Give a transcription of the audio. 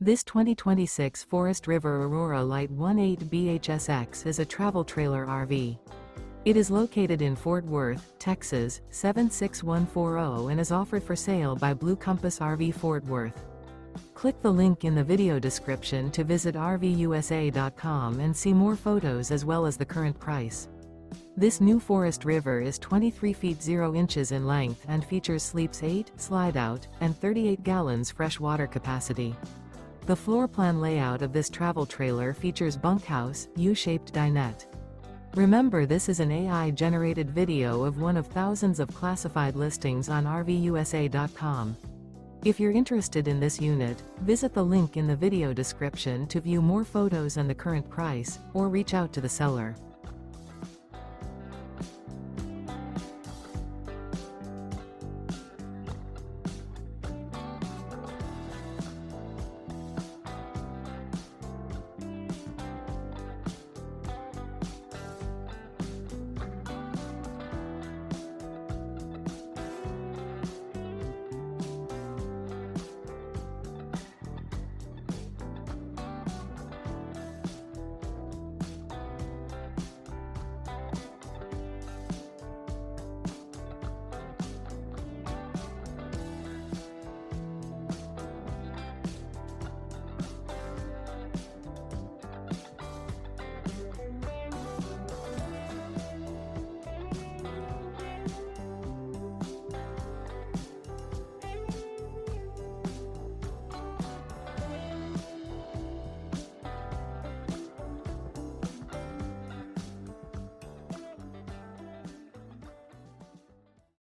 This 2026 Forest River Aurora Light 18 BHSX is a travel trailer RV. It is located in Fort Worth, Texas, 76140 and is offered for sale by Blue Compass RV Fort Worth. Click the link in the video description to visit RVUSA.com and see more photos as well as the current price. This new Forest River is 23 feet 0 inches in length and features sleeps 8, slide-out, and 38 gallons fresh water capacity. The floor plan layout of this travel trailer features bunkhouse, U-shaped dinette. Remember, this is an AI-generated video of one of thousands of classified listings on RVUSA.com. If you're interested in this unit, visit the link in the video description to view more photos and the current price, or reach out to the seller.